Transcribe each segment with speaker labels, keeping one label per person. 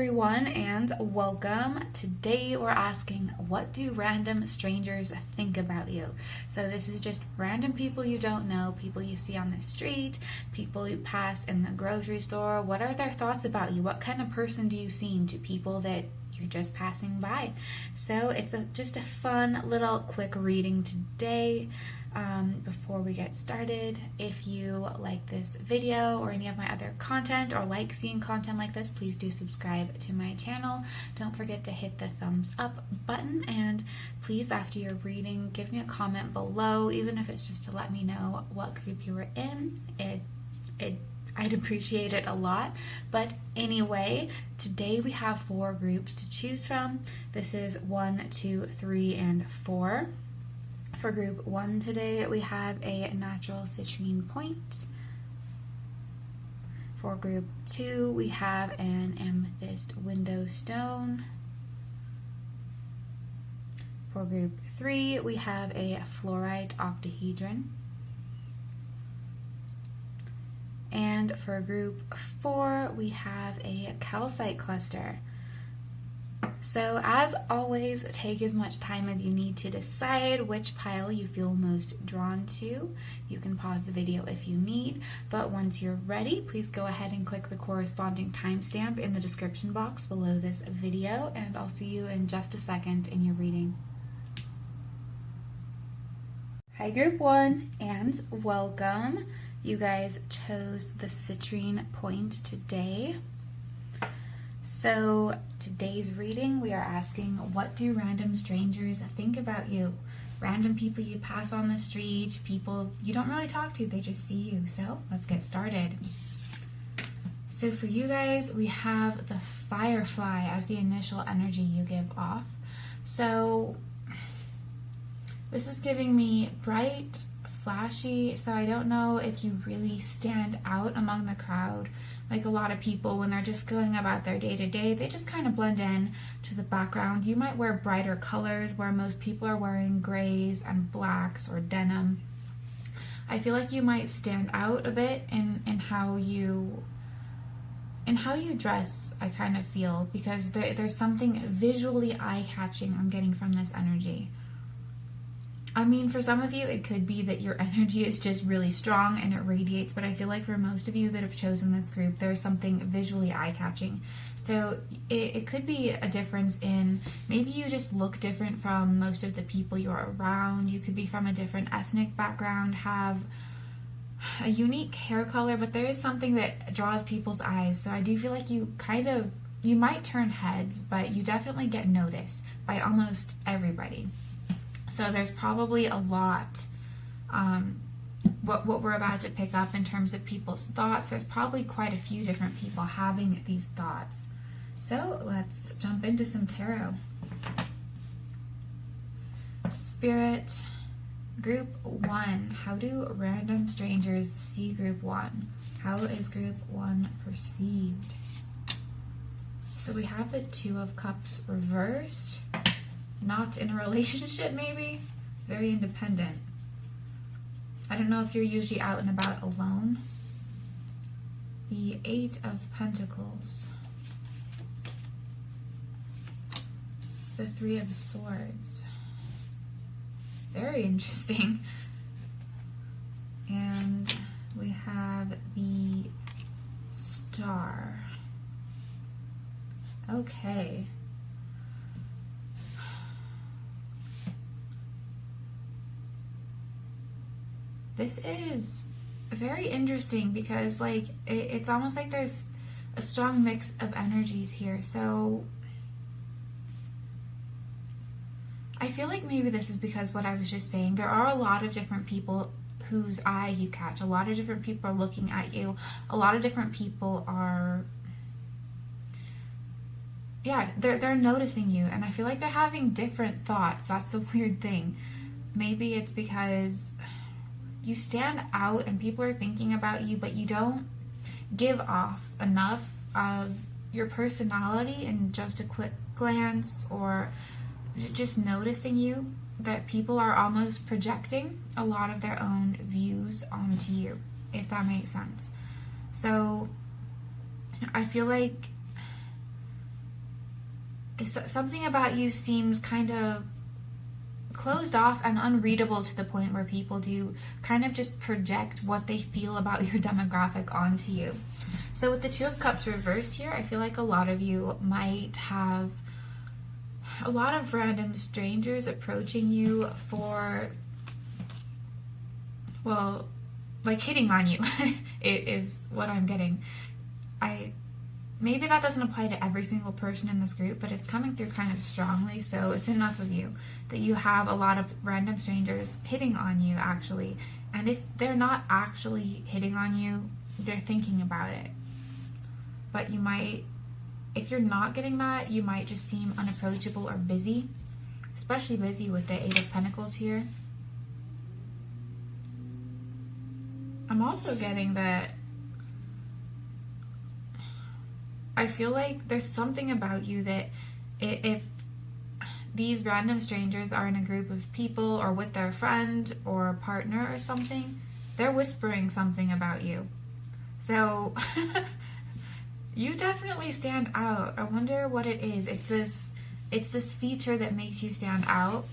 Speaker 1: everyone, and welcome. Today we're asking, what do random strangers think about you? So this is just random people you don't know, people you see on the street, people you pass in the grocery store. What are their thoughts about you? What kind of person do you seem to people that you're just passing by? So it's just a fun little quick reading today. Before we get started, if you like this video or any of my other content or like seeing content like this, please do subscribe to my channel. Don't forget to hit the thumbs up button, and please, after your reading, give me a comment below, even if it's just to let me know what group you were in. I'd appreciate it a lot. But anyway, today we have 4 groups to choose from. This is 1, 2, 3, and 4. For group 1 today, we have a natural citrine point. For group 2, we have an amethyst window stone. For group 3, we have a fluorite octahedron. And for group 4, we have a calcite cluster. So as always, take as much time as you need to decide which pile you feel most drawn to. You can pause the video if you need, but once you're ready, please go ahead and click the corresponding timestamp in the description box below this video, and I'll see you in just a second in your reading. Hi group 1, and welcome. You guys chose the citrine point today. So today's reading, we are asking, what do random strangers think about you? Random people you pass on the street, people you don't really talk to, they just see you. So let's get started. So for you guys, we have the firefly as the initial energy you give off. So this is giving me bright, flashy, so I don't know if you really stand out among the crowd. Like a lot of people, when they're just going about their day-to-day, they just kind of blend in to the background. You might wear brighter colors where most people are wearing grays and blacks or denim. I feel like you might stand out a bit in how you dress, I kind of feel, because there's something visually eye-catching I'm getting from this energy. I mean, for some of you, it could be that your energy is just really strong and it radiates, but I feel like for most of you that have chosen this group, there's something visually eye-catching. So it could be a difference in, maybe you just look different from most of the people you're around. You could be from a different ethnic background, have a unique hair color, but there is something that draws people's eyes. So I do feel like you might turn heads, but you definitely get noticed by almost everybody. So there's probably a lot, what we're about to pick up in terms of people's thoughts. There's probably quite a few different people having these thoughts. So let's jump into some tarot. Spirit, group 1. How do random strangers see group 1? How is group 1 perceived? So we have the 2 of Cups reversed. Not in a relationship, maybe. Very independent. I don't know if you're usually out and about alone. The 8 of Pentacles. The 3 of Swords. Very interesting. And we have the Star. Okay. This is very interesting because it's almost like there's a strong mix of energies here. So I feel like maybe this is because what I was just saying, there are a lot of different people whose eye you catch. A lot of different people are looking at you. A lot of different people are, they're noticing you, and I feel like they're having different thoughts. That's the weird thing. Maybe it's because you stand out and people are thinking about you, but you don't give off enough of your personality in just a quick glance or just noticing you, that people are almost projecting a lot of their own views onto you, if that makes sense. So I feel like something about you seems kind of closed off and unreadable to the point where people do kind of just project what they feel about your demographic onto you. So with the Two of Cups reversed here, I feel like a lot of you might have a lot of random strangers approaching you for, well, like hitting on you. It is what I'm getting. Maybe that doesn't apply to every single person in this group, but it's coming through kind of strongly, so it's enough of you that you have a lot of random strangers hitting on you, actually. And if they're not actually hitting on you, they're thinking about it. But you might, if you're not getting that, you might just seem unapproachable or busy, especially busy with the Eight of Pentacles here. I'm also getting that I feel like there's something about you that if these random strangers are in a group of people or with their friend or partner or something, they're whispering something about you. So you definitely stand out. I wonder what it is. It's this feature that makes you stand out.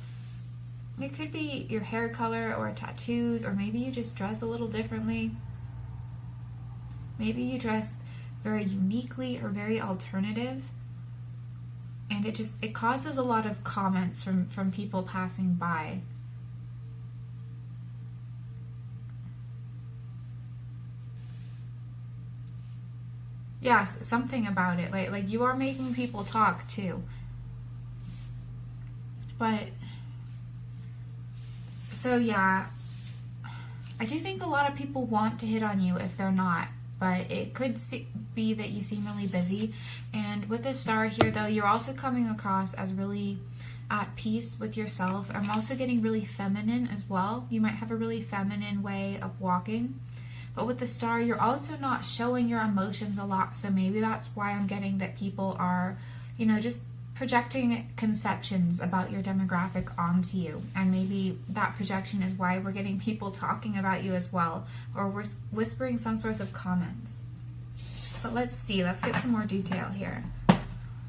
Speaker 1: It could be your hair color or tattoos, or maybe you just dress a little differently. Maybe you dress very uniquely or very alternative, and it causes a lot of comments from people passing by. Yes, something about it, like you are making people talk too. But so yeah, I do think a lot of people want to hit on you if they're not. But it could be that you seem really busy. And with the Star here, though, you're also coming across as really at peace with yourself. I'm also getting really feminine as well. You might have a really feminine way of walking. But with the Star, you're also not showing your emotions a lot. So maybe that's why I'm getting that people are, just projecting conceptions about your demographic onto you. And maybe that projection is why we're getting people talking about you as well, or we're whispering some sorts of comments. But let's see, let's get some more detail here.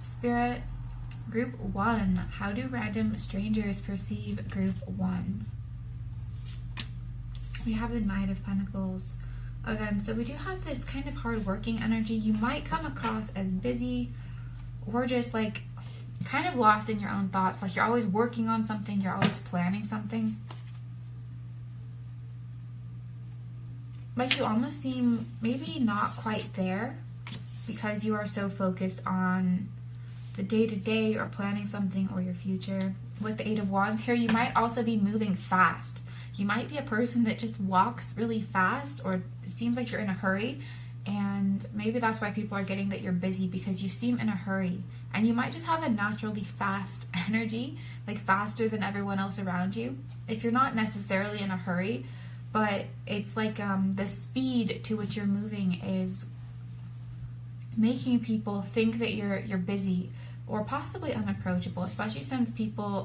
Speaker 1: Spirit, Group 1. How do random strangers perceive Group 1? We have the Knight of Pentacles. Again, so we do have this kind of hard-working energy. You might come across as busy or just like kind of lost in your own thoughts, like you're always working on something, you're always planning something. But you almost seem maybe not quite there because you are so focused on the day-to-day or planning something or your future. With the Eight of Wands here, you might also be moving fast. You might be a person that just walks really fast, or it seems like you're in a hurry. And maybe that's why people are getting that you're busy, because you seem in a hurry. And you might just have a naturally fast energy, like faster than everyone else around you. If you're not necessarily in a hurry, but it's like the speed to which you're moving is making people think that you're busy or possibly unapproachable, especially since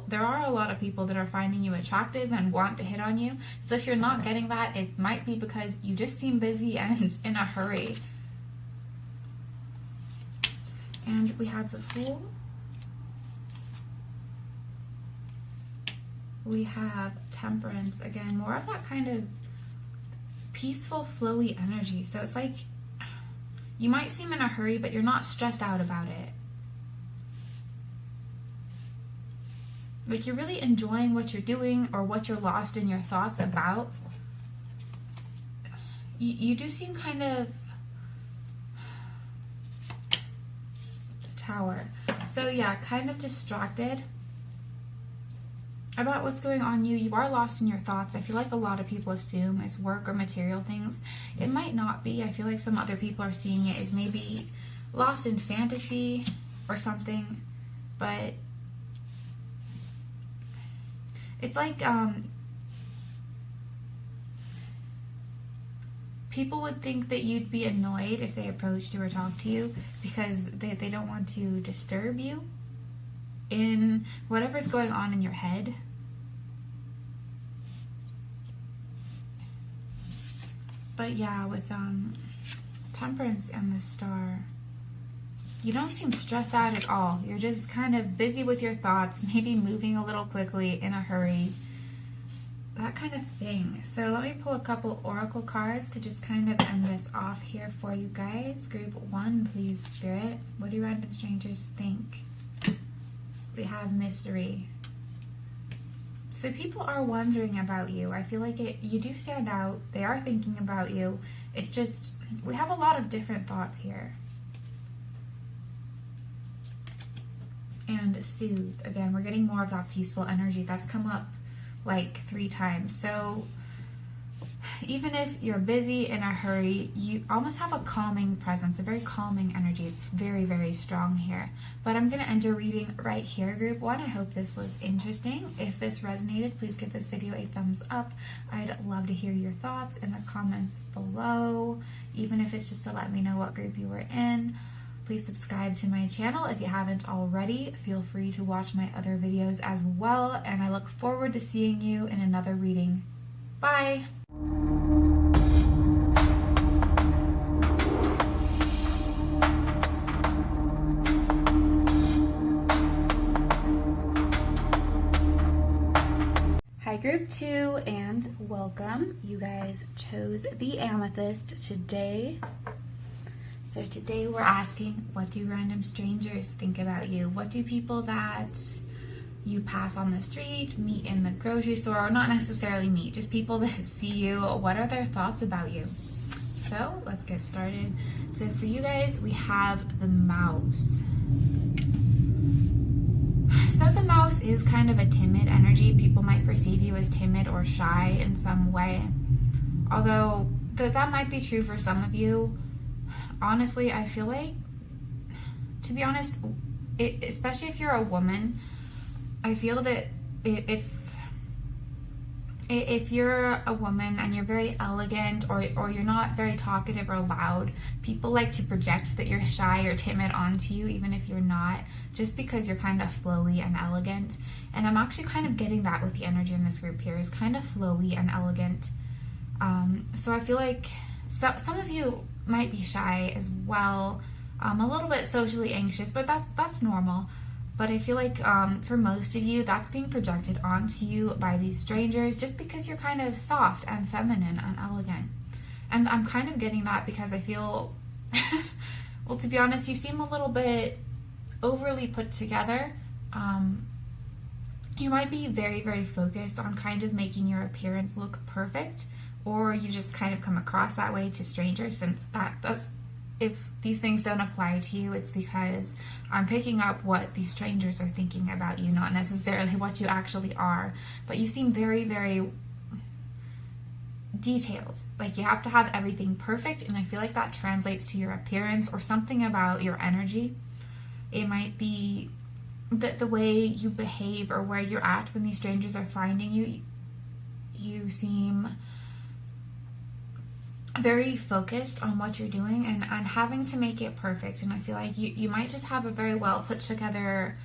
Speaker 1: there are a lot of people that are finding you attractive and want to hit on you. So if you're not getting that, it might be because you just seem busy and in a hurry. And we have the Fool. We have Temperance. Again, more of that kind of peaceful, flowy energy. So it's like you might seem in a hurry, but you're not stressed out about it. Like you're really enjoying what you're doing or what you're lost in your thoughts about. You do seem kind of Tower. So yeah, kind of distracted about what's going on. You are lost in your thoughts. I feel like a lot of people assume it's work or material things. It might not be. I feel like some other people are seeing it as maybe lost in fantasy or something, but it's like people would think that you'd be annoyed if they approached you or talked to you because they don't want to disturb you in whatever's going on in your head. But yeah, with Temperance and the Star, you don't seem stressed out at all. You're just kind of busy with your thoughts, maybe moving a little quickly, in a hurry, that kind of thing. So let me pull a couple oracle cards to just kind of end this off here for you guys. Group 1, please, Spirit. What do random strangers think? We have mystery. So people are wondering about you. I feel like you do stand out. They are thinking about you. It's just, we have a lot of different thoughts here. And soothe. Again, we're getting more of that peaceful energy. That's come up like 3 times. So even if you're busy, in a hurry, you almost have a calming presence, a very calming energy. It's very, very strong here. But I'm going to end your reading right here, Group 1. I hope this was interesting. If this resonated, please give this video a thumbs up. I'd love to hear your thoughts in the comments below, even if it's just to let me know what group you were in. Please subscribe to my channel if you haven't already. Feel free to watch my other videos as well, and I look forward to seeing you in another reading. Bye! Hi Group 2, and welcome. You guys chose the amethyst today. So today we're asking, what do random strangers think about you? What do people that you pass on the street, meet in the grocery store, or not necessarily meet, just people that see you, what are their thoughts about you? So let's get started. So for you guys, we have the mouse. So the mouse is kind of a timid energy. People might perceive you as timid or shy in some way. Although that might be true for some of you. Honestly, I feel like, to be honest, especially if you're a woman, I feel that if you're a woman and you're very elegant or you're not very talkative or loud, people like to project that you're shy or timid onto you, even if you're not, just because you're kind of flowy and elegant. And I'm actually kind of getting that with the energy in this group here, is kind of flowy and elegant. So I feel like some of you might be shy as well, a little bit socially anxious, but that's normal. But I feel like for most of you, that's being projected onto you by these strangers just because you're kind of soft and feminine and elegant. And I'm kind of getting that because I feel, well, to be honest, you seem a little bit overly put together. You might be very, very focused on kind of making your appearance look perfect, or you just kind of come across that way to strangers, since that's, if these things don't apply to you, it's because I'm picking up what these strangers are thinking about you, not necessarily what you actually are. But you seem very, very detailed. Like you have to have everything perfect, and I feel like that translates to your appearance or something about your energy. It might be that the way you behave or where you're at when these strangers are finding you, you seem very focused on what you're doing and having to make it perfect. And I feel like you might just have a very well put together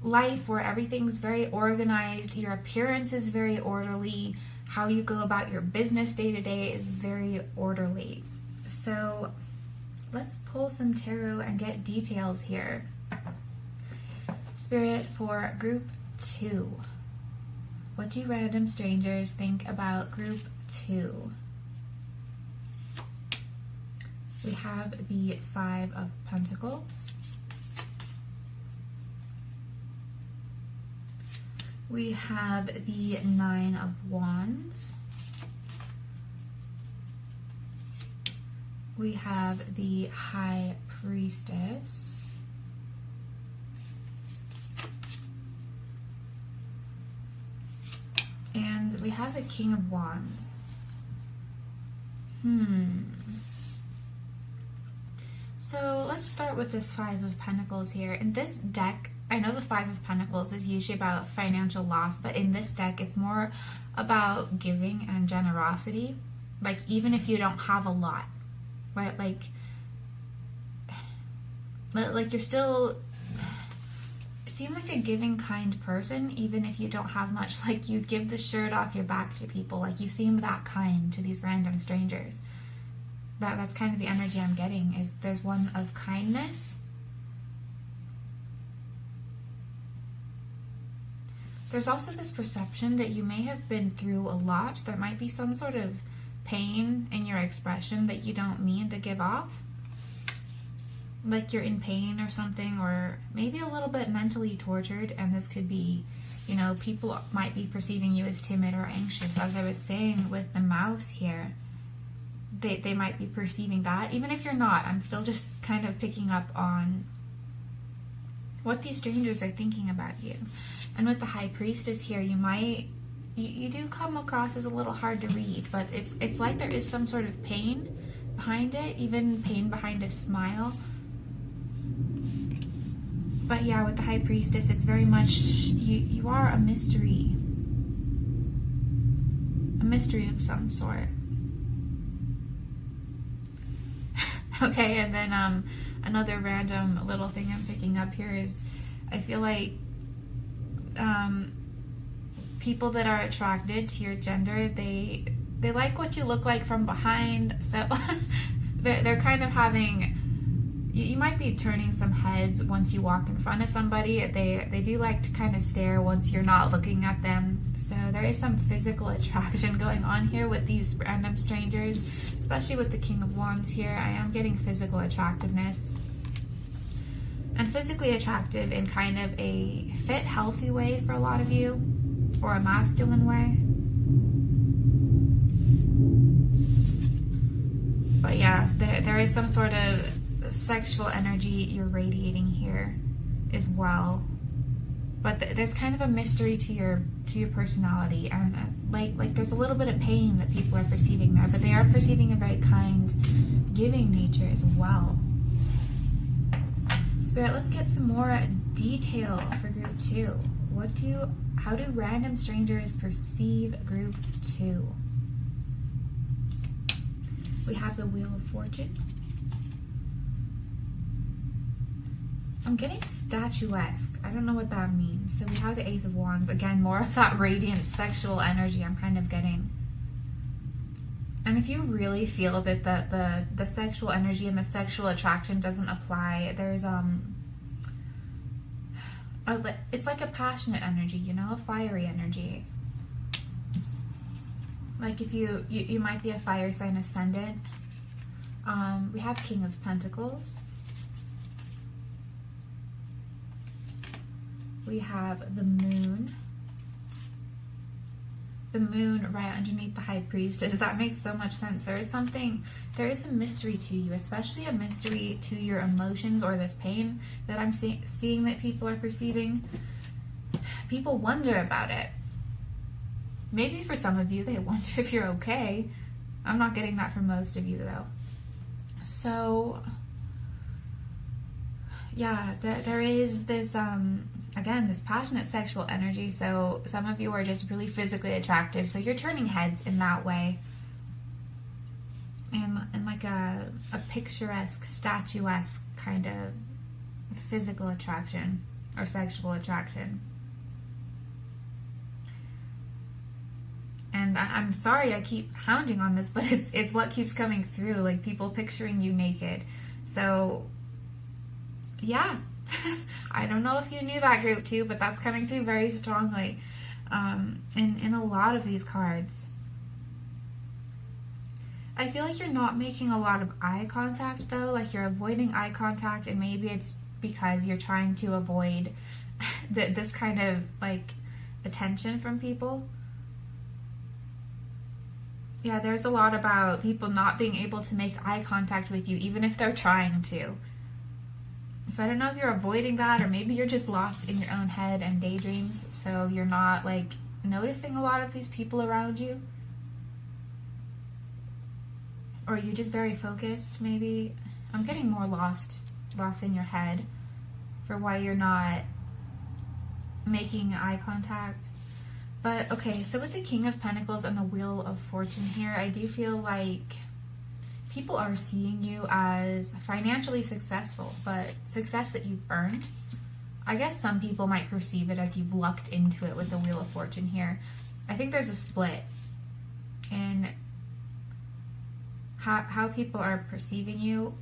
Speaker 1: life where everything's very organized, your appearance is very orderly, how you go about your business day to day is very orderly. So let's pull some tarot and get details here. Spirit, for Group 2, what do random strangers think about Group 2? We have the 5 of Pentacles. We have the 9 of Wands. We have the High Priestess. And we have the King of Wands. So let's start with this 5 of Pentacles here. In this deck, I know the 5 of Pentacles is usually about financial loss, but in this deck, it's more about giving and generosity. Like, even if you don't have a lot, right? Like you're still seem like a giving, kind person, even if you don't have much. Like, you'd give the shirt off your back to people. Like, you seem that kind to these random strangers. That's kind of the energy I'm getting, is there's one of kindness, There's also this perception that you may have been through a lot. There might be some sort of pain in your expression that you don't mean to give off. Like you're in pain or something, or maybe a little bit mentally tortured, and this could be, you know, people might be perceiving you as timid or anxious. As I was saying with the mouse here, they might be perceiving that. Even if you're not, I'm still just kind of picking up on what these strangers are thinking about you. And with the High Priestess here, you do come across as a little hard to read, but it's like there is some sort of pain behind it, even pain behind a smile. But yeah, with the High Priestess, it's very much, you are a mystery. A mystery of some sort. Okay, and then another random little thing I'm picking up here is, I feel like people that are attracted to your gender, they like what you look like from behind, so they're kind of having, you might be turning some heads once you walk in front of somebody. They do like to kind of stare once you're not looking at them. So there is some physical attraction going on here with these random strangers, especially with the King of Wands here. I am getting physical attractiveness. And physically attractive in kind of a fit, healthy way for a lot of you, or a masculine way. But yeah, there is some sort of sexual energy you're radiating here as well. But there's kind of a mystery to your personality, and like there's a little bit of pain that people are perceiving there, but they are perceiving a very kind, giving nature as well. Spirit, let's get some more detail for group 2. How do random strangers perceive group 2? We have the Wheel of Fortune. I'm getting statuesque. I don't know what that means. So we have the Ace of Wands. Again, more of that radiant sexual energy I'm kind of getting. And if you really feel that the sexual energy and the sexual attraction doesn't apply, there's it's like a passionate energy, you know, a fiery energy. Like if you might be a fire sign ascendant. We have King of Pentacles. We have the Moon. The Moon right underneath the High Priestess. That makes so much sense. There is a mystery to you, especially a mystery to your emotions or this pain that I'm seeing that people are perceiving. People wonder about it. Maybe for some of you, they wonder if you're okay. I'm not getting that from most of you, though. So, yeah, there is this, again, this passionate sexual energy. So some of you are just really physically attractive. So you're turning heads in that way. And like a picturesque, statuesque kind of physical attraction or sexual attraction. And I'm sorry I keep hounding on this, but it's what keeps coming through, like people picturing you naked. So, yeah. I don't know if you knew that group too, but that's coming through very strongly in a lot of these cards. I feel like you're not making a lot of eye contact though, like you're avoiding eye contact, and maybe it's because you're trying to avoid this kind of like attention from people. Yeah, there's a lot about people not being able to make eye contact with you, even if they're trying to. So I don't know if you're avoiding that, or maybe you're just lost in your own head and daydreams, so you're not like noticing a lot of these people around you. Or you're just very focused, maybe. I'm getting more lost in your head for why you're not making eye contact. But okay, so with the King of Pentacles and the Wheel of Fortune here, I do feel like people are seeing you as financially successful, but success that you've earned. I guess some people might perceive it as you've lucked into it with the Wheel of Fortune here. I think there's a split in how people are perceiving you.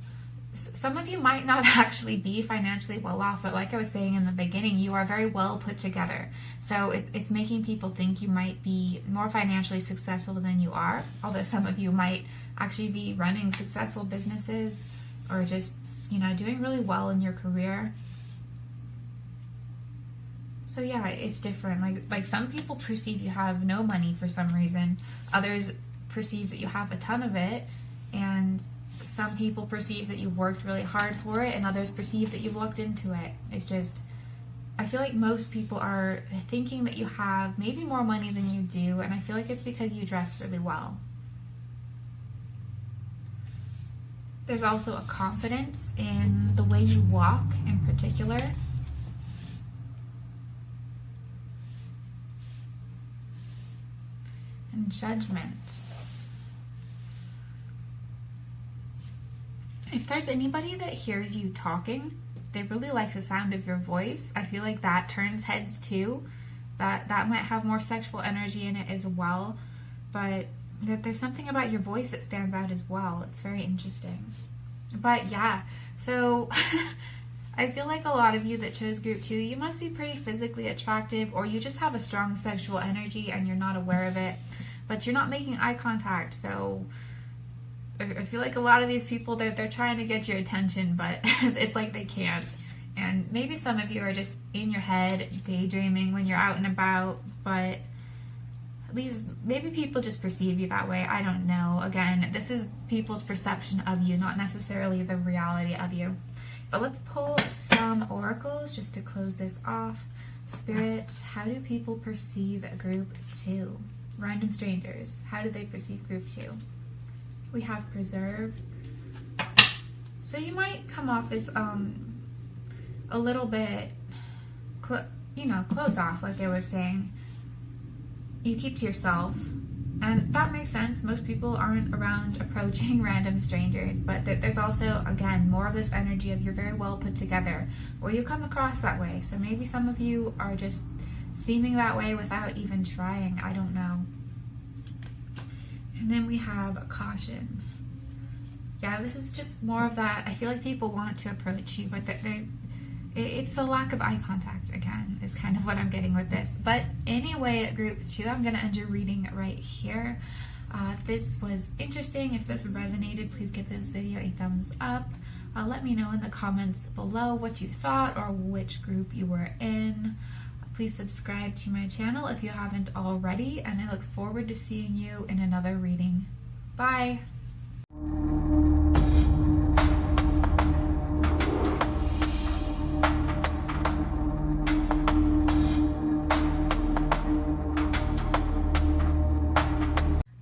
Speaker 1: some of you might not actually be financially well off, but like I was saying in the beginning, you are very well put together. So it's making people think you might be more financially successful than you are, although some of you might actually be running successful businesses or just, you know, doing really well in your career. So yeah, it's different. Like some people perceive you have no money for some reason. Others perceive that you have a ton of it, and some people perceive that you've worked really hard for it, and others perceive that you've looked into it. It's just, I feel like most people are thinking that you have maybe more money than you do, and I feel like it's because you dress really well. There's also a confidence in the way you walk in particular. And judgment. If there's anybody that hears you talking, they really like the sound of your voice. I feel like that turns heads too. That might have more sexual energy in it as well. But there's something about your voice that stands out as well. It's very interesting. But yeah, so I feel like a lot of you that chose group 2, you must be pretty physically attractive, or you just have a strong sexual energy and you're not aware of it. But you're not making eye contact, so I feel like a lot of these people, they're trying to get your attention, but it's like they can't. And maybe some of you are just in your head daydreaming when you're out and about, but at least maybe people just perceive you that way. I don't know. Again, this is people's perception of you, not necessarily the reality of you. But let's pull some oracles just to close this off. Spirit, how do people perceive group 2? Random strangers, how do they perceive group 2? We have preserve. So you might come off as a little bit, closed off, like I was saying. You keep to yourself, and that makes sense. Most people aren't around approaching random strangers, but there's also, again, more of this energy of you're very well put together, or you come across that way. So maybe some of you are just seeming that way without even trying. I don't know. And then we have caution. Yeah, this is just more of that. I feel like people want to approach you, but it's a lack of eye contact, again, is kind of what I'm getting with this. But anyway, group 2, I'm going to end your reading right here. If this was interesting, if this resonated, please give this video a thumbs up. Let me know in the comments below what you thought or which group you were in. Please subscribe to my channel if you haven't already, and I look forward to seeing you in another reading. Bye!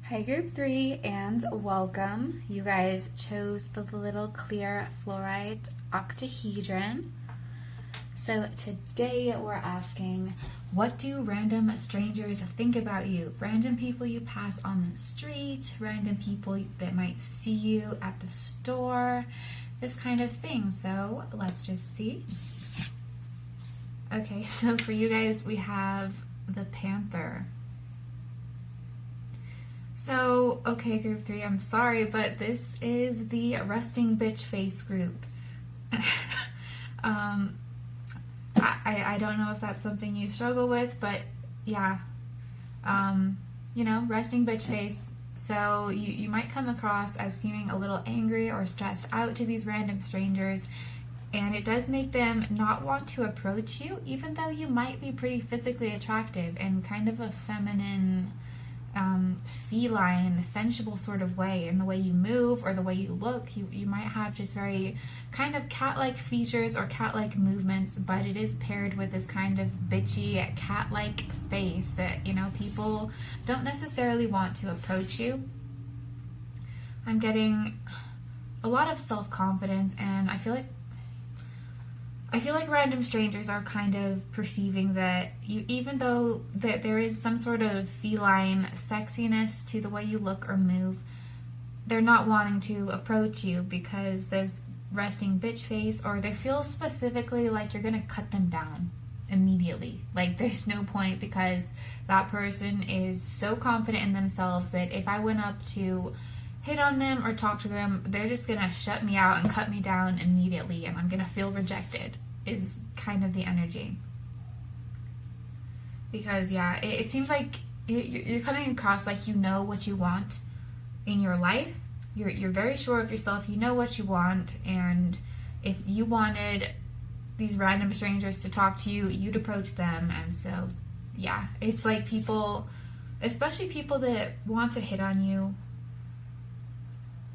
Speaker 1: Hi group 3, and welcome. You guys chose the little clear fluorite octahedron. So today we're asking, what do random strangers think about you? Random people you pass on the street, random people that might see you at the store, this kind of thing. So let's just see. Okay, so for you guys, we have the Panther. So, okay, group 3, I'm sorry, but this is the resting bitch face group. I don't know if that's something you struggle with, but yeah, resting bitch face. So you might come across as seeming a little angry or stressed out to these random strangers, and it does make them not want to approach you, even though you might be pretty physically attractive in kind of a feminine, feline, sensual sort of way. In the way you move or the way you look, you might have just very kind of cat-like features or cat-like movements, but it is paired with this kind of bitchy cat-like face that, people don't necessarily want to approach you. I'm getting a lot of self-confidence, and I feel like random strangers are kind of perceiving that you, even though that there is some sort of feline sexiness to the way you look or move, they're not wanting to approach you because there's resting bitch face, or they feel specifically like you're gonna cut them down immediately. Like there's no point, because that person is so confident in themselves that if I went up to hit on them or talk to them, they're just gonna shut me out and cut me down immediately, and I'm gonna feel rejected, is kind of the energy. Because yeah, it seems like you're coming across like you know what you want in your life. You're very sure of yourself. You know what you want, and if you wanted these random strangers to talk to you, you'd approach them. And so yeah, it's like people, especially people that want to hit on you,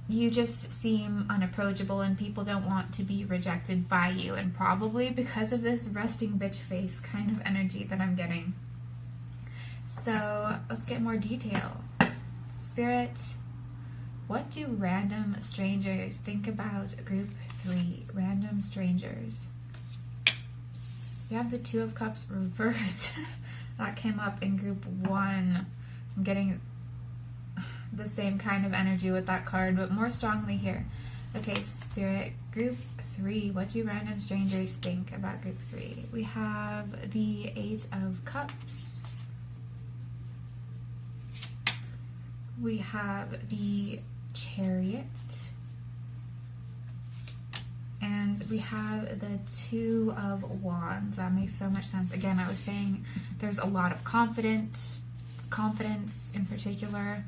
Speaker 1: you just seem unapproachable, and people don't want to be rejected by you, and probably because of this resting bitch face kind of energy that I'm getting. So let's get more detail. Spirit, what do random strangers think about group 3? Random strangers. You have the Two of Cups reversed. That came up in group 1. I'm getting the same kind of energy with that card, but more strongly here. Okay, Spirit, group 3, what do random strangers think about group 3? We have the 8 of Cups. We have the Chariot. And we have the Two of Wands. That makes so much sense. Again, I was saying there's a lot of confidence in particular.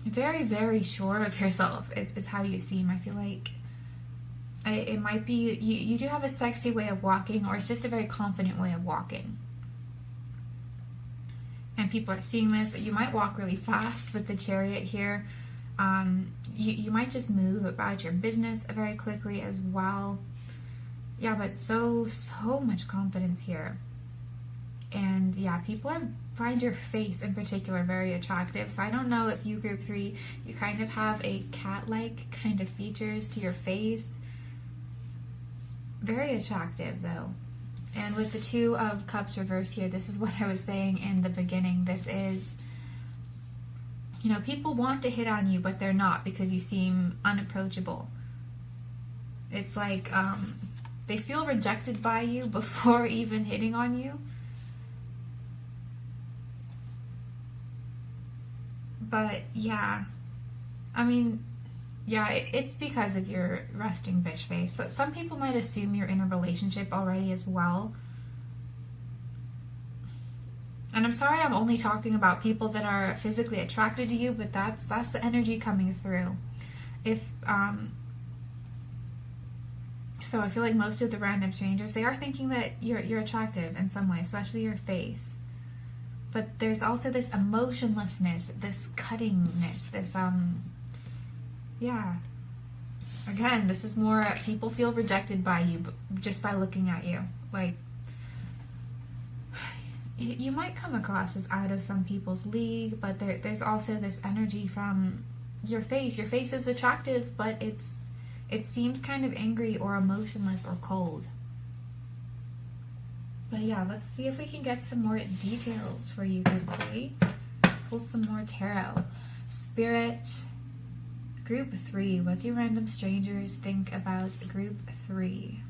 Speaker 1: Very, very sure of yourself is how you seem. I feel like it might be, you do have a sexy way of walking, or it's just a very confident way of walking. And people are seeing this, that you might walk really fast with the Chariot here. You might just move about your business very quickly as well. Yeah, but so much confidence here. And yeah, people find your face in particular very attractive. So I don't know if you, group 3, you kind of have a cat-like kind of features to your face. Very attractive though. And with the Two of Cups reversed here, this is what I was saying in the beginning. This is, you know, people want to hit on you, but they're not, because you seem unapproachable. It's like they feel rejected by you before even hitting on you. But yeah, I mean, yeah, it's because of your resting bitch face. So some people might assume you're in a relationship already as well. And I'm sorry I'm only talking about people that are physically attracted to you, but that's the energy coming through. So I feel like most of the random strangers, they are thinking that you're attractive in some way, especially your face. But there's also this emotionlessness, this cuttingness, this yeah. Again, this is more people feel rejected by you just by looking at you. Like, you might come across as out of some people's league, but there's also this energy from your face. Your face is attractive, but it seems kind of angry or emotionless or cold. But yeah, let's see if we can get some more details for you, group 3. Pull some more tarot. Spirit, group 3, what do random strangers think about group 3?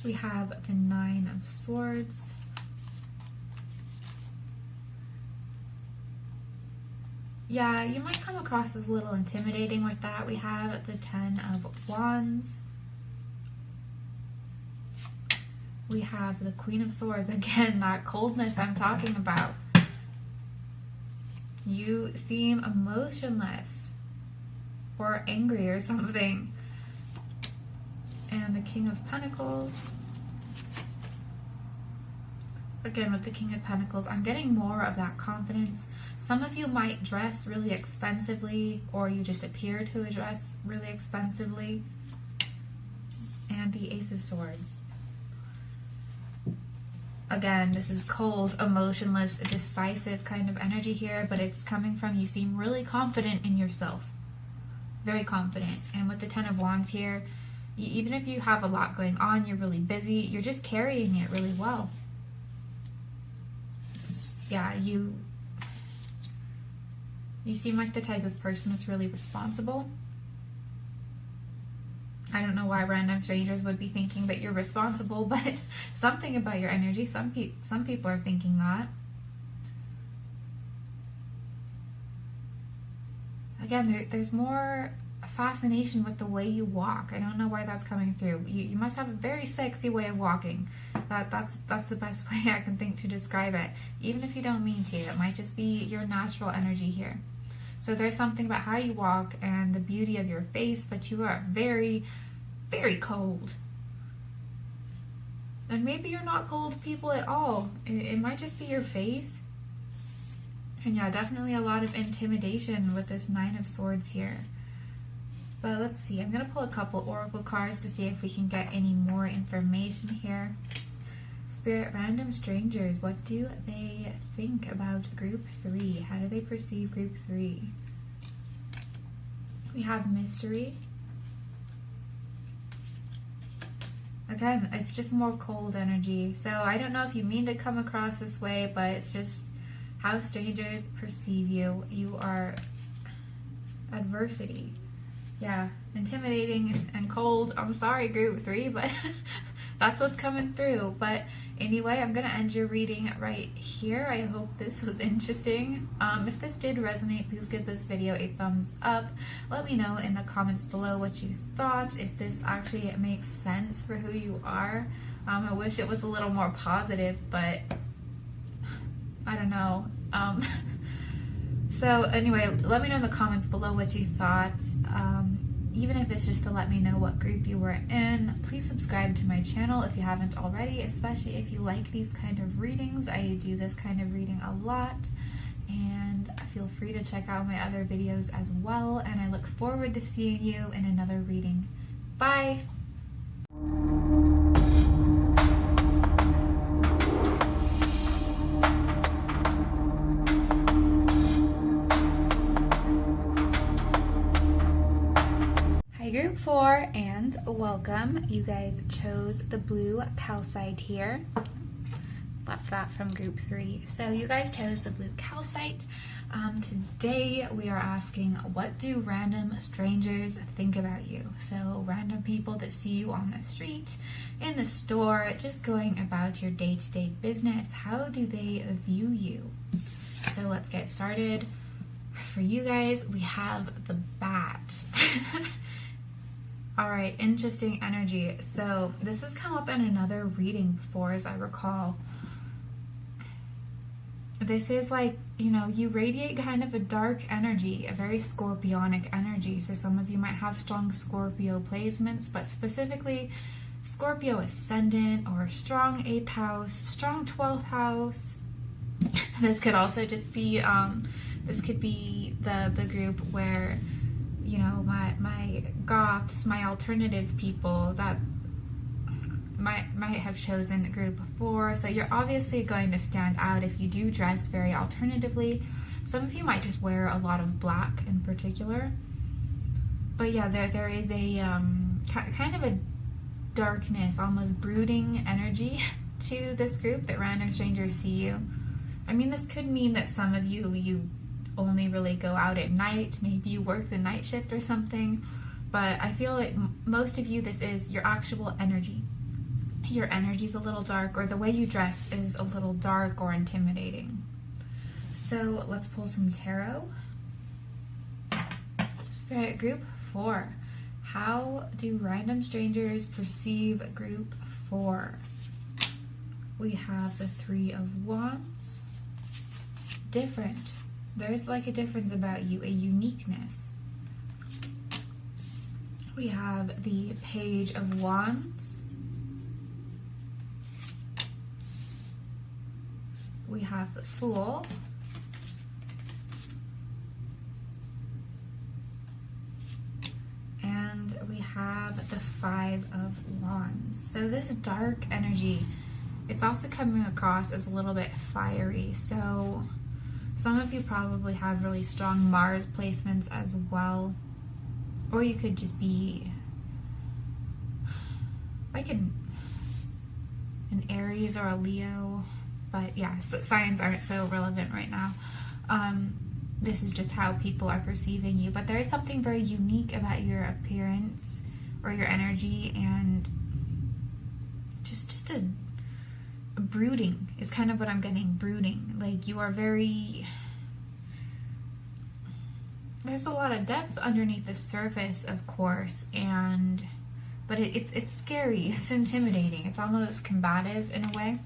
Speaker 1: We have the 9 of Swords. Yeah, you might come across as a little intimidating with that. We have the 10 of Wands. We have the Queen of Swords. Again, that coldness I'm talking about. You seem emotionless or angry or something. And the King of Pentacles. Again, with the King of Pentacles, I'm getting more of that confidence. Some of you might dress really expensively, or you just appear to dress really expensively. And the Ace of Swords. Again, this is cold, emotionless, decisive kind of energy here, but it's coming from you seem really confident in yourself. Very confident. And with the 10 of Wands here, even if you have a lot going on, you're really busy, you're just carrying it really well. Yeah, you seem like the type of person that's really responsible. I don't know why random strangers would be thinking that you're responsible, but something about your energy, some people are thinking that. again, there's more fascination with the way you walk. I don't know why that's coming through. You must have a very sexy way of walking. That's the best way I can think to describe it. Even if you don't mean to, it might just be your natural energy here. So there's something about how you walk and the beauty of your face, but you are very, very cold. And maybe you're not cold people at all. It might just be your face. And yeah, definitely a lot of intimidation with this Nine of Swords here. But let's see, I'm going to pull a couple oracle cards to see if we can get any more information here. Spirit, random strangers, what do they think about group 3? How do they perceive group 3? We have mystery. Again, it's just more cold energy. So I don't know if you mean to come across this way, but it's just how strangers perceive you. You are adversity. Yeah, intimidating and cold. I'm sorry, group 3, but that's what's coming through. But anyway, I'm going to end your reading right here. I hope this was interesting. If this did resonate, please give this video a thumbs up. Let me know in the comments below what you thought, if this actually makes sense for who you are. I wish it was a little more positive, but I don't know. So anyway, let me know in the comments below what you thought. Even if it's just to let me know what group you were in. Please subscribe to my channel if you haven't already, especially if you like these kind of readings. I do this kind of reading a lot. And feel free to check out my other videos as well. And I look forward to seeing you in another reading. Bye! Group 4, and welcome. You guys chose the blue calcite here. Left that from group 3. So you guys chose the blue calcite. Today we are asking, what do random strangers think about you? So random people that see you on the street, in the store, just going about your day-to-day business. How do they view you? So let's get started. For you guys, we have the bat. Alright, interesting energy. So this has come up in another reading before, as I recall. This is like, you know, you radiate kind of a dark energy, a very scorpionic energy. So some of you might have strong Scorpio placements, but specifically Scorpio ascendant or strong 8th house, strong 12th house. This could also just be, this could be the group where, you know, my goths, my alternative people that might have chosen group 4. So you're obviously going to stand out if you do dress very alternatively. Some of you might just wear a lot of black in particular. But yeah, there is a kind of a darkness, almost brooding energy to this group that random strangers see you. I mean, this could mean that some of you only really go out at night. Maybe you work the night shift or something. But I feel like most of you, this is your actual energy. Your energy's a little dark, or the way you dress is a little dark or intimidating. So let's pull some tarot. Spirit, group 4. How do random strangers perceive group 4? We have the 3 of Wands. Different. There's like a difference about you, a uniqueness. We have the Page of Wands. We have the Fool. And we have the 5 of Wands. So this dark energy, it's also coming across as a little bit fiery. So some of you probably have really strong Mars placements as well. Or you could just be like an Aries or a Leo. But yeah, so signs aren't so relevant right now. This is just how people are perceiving you. But there is something very unique about your appearance or your energy, and just a brooding is kind of what I'm getting. Brooding. Like, you are very, there's a lot of depth underneath the surface, of course, but it's scary, it's intimidating, it's almost combative in a way.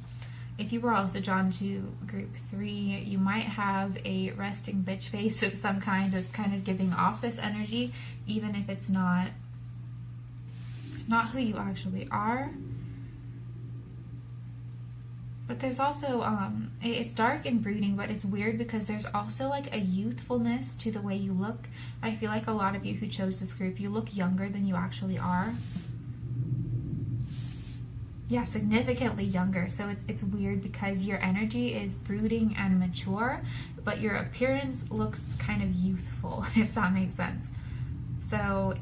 Speaker 1: If you were also drawn to group 3, you might have a resting bitch face of some kind that's kind of giving off this energy, even if it's not who you actually are. But there's also, it's dark and brooding, but it's weird because there's also like a youthfulness to the way you look. I feel like a lot of you who chose this group, you look younger than you actually are. Yeah, significantly younger. So it's weird because your energy is brooding and mature, but your appearance looks kind of youthful, if that makes sense. So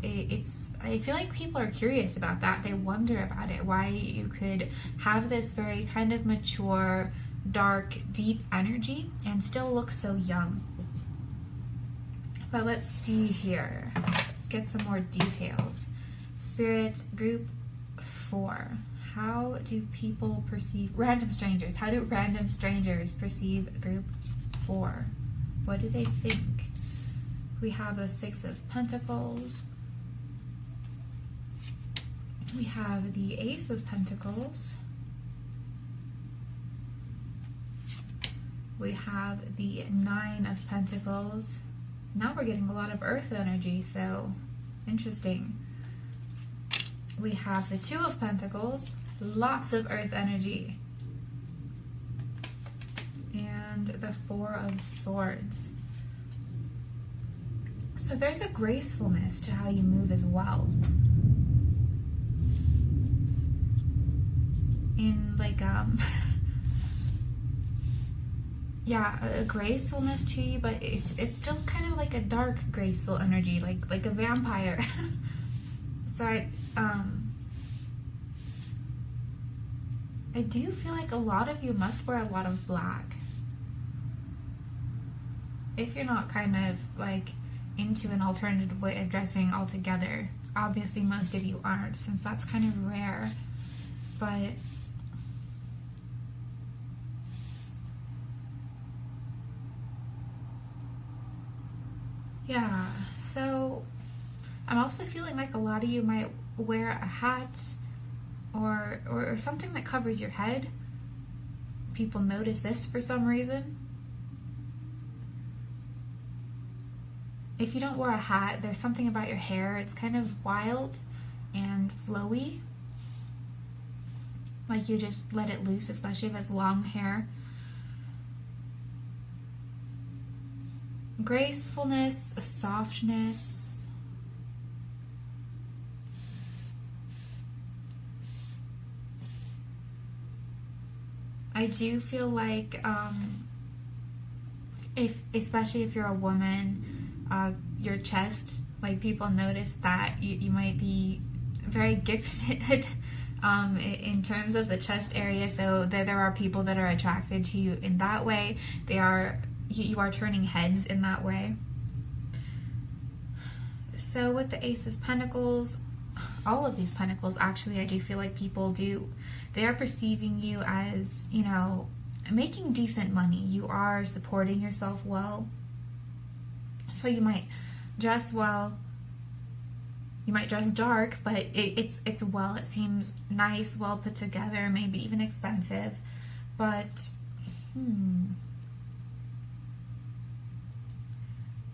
Speaker 1: I feel like people are curious about that. They wonder about it, why you could have this very kind of mature, dark, deep energy and still look so young. But let's see here. Let's get some more details. Spirit, group 4. How do people perceive random strangers? How do random strangers perceive group 4? What do they think? We have a 6 of Pentacles. We have the Ace of Pentacles. We have the 9 of Pentacles. Now we're getting a lot of Earth energy, so interesting. We have the 2 of Pentacles. Lots of Earth energy. And the 4 of Swords. So there's a gracefulness to how you move as well. In like, yeah, a gracefulness to you, but it's still kind of like a dark, graceful energy, like a vampire. So I do feel like a lot of you must wear a lot of black. If you're not kind of like into an alternative way of dressing altogether. Obviously most of you aren't, since that's kind of rare. But yeah, so I'm also feeling like a lot of you might wear a hat or something that covers your head. People notice this for some reason. If you don't wear a hat, there's something about your hair. It's kind of wild and flowy. Like you just let it loose, especially if it's long hair. Gracefulness, a softness. I do feel like, especially if you're a woman, your chest, like people notice that you might be very gifted in terms of the chest area, so there are people that are attracted to you in that way. You are turning heads in that way. So with the Ace of Pentacles, all of these Pentacles, actually, I do feel like they are perceiving you as, you know, making decent money. You are supporting yourself well. So you might dress well. You might dress dark, but it's well. It seems nice, well put together, maybe even expensive. But,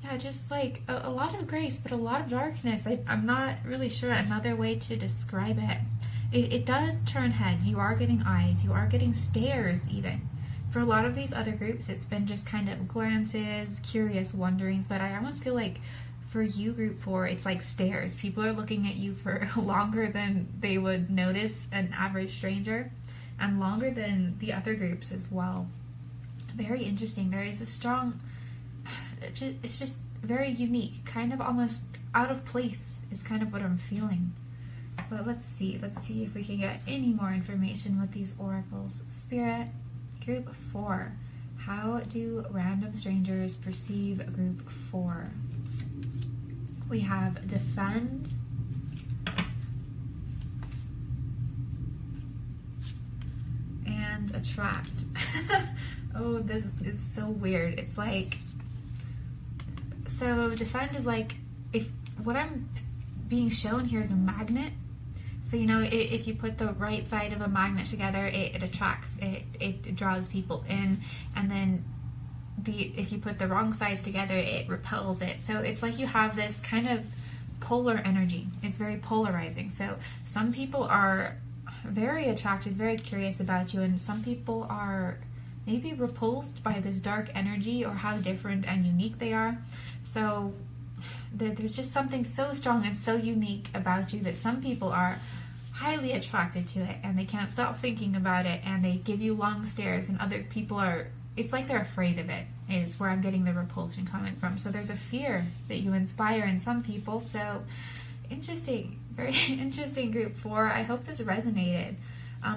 Speaker 1: yeah, just like a lot of grace, but a lot of darkness. I'm not really sure another way to describe it. It does turn heads. You are getting eyes. You are getting stares even. For a lot of these other groups, it's been just kind of glances, curious wonderings, but I almost feel like for you, group 4, it's like stares. People are looking at you for longer than they would notice an average stranger, and longer than the other groups as well. Very interesting. There is a strong, it's just very unique, kind of almost out of place is kind of what I'm feeling. But let's see if we can get any more information with these oracles. Spirit, group 4. How do random strangers perceive group 4? We have defend, and attract. Oh, this is so weird. It's like So defend is like, if what I'm being shown here is a magnet. So, you know, if you put the right side of a magnet together, it attracts, it draws people in, and then if you put the wrong sides together, it repels it. So it's like you have this kind of polar energy. It's very polarizing. So some people are very attracted, very curious about you, and some people are maybe repulsed by this dark energy or how different and unique they are. So there's just something so strong and so unique about you that some people are highly attracted to it and they can't stop thinking about it, and they give you long stares, and other people are, it's like they're afraid of it, is where I'm getting the repulsion coming from. So there's a fear that you inspire in some people. So interesting, very interesting group 4. I hope this resonated.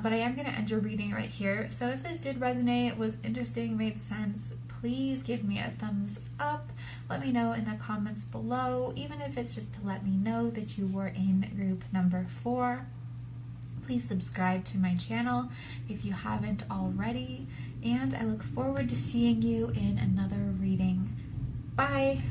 Speaker 1: But I am going to end your reading right here. So if this did resonate, was interesting, made sense, please give me a thumbs up. Let me know in the comments below, even if it's just to let me know that you were in group number 4. Please subscribe to my channel if you haven't already, and I look forward to seeing you in another reading. Bye!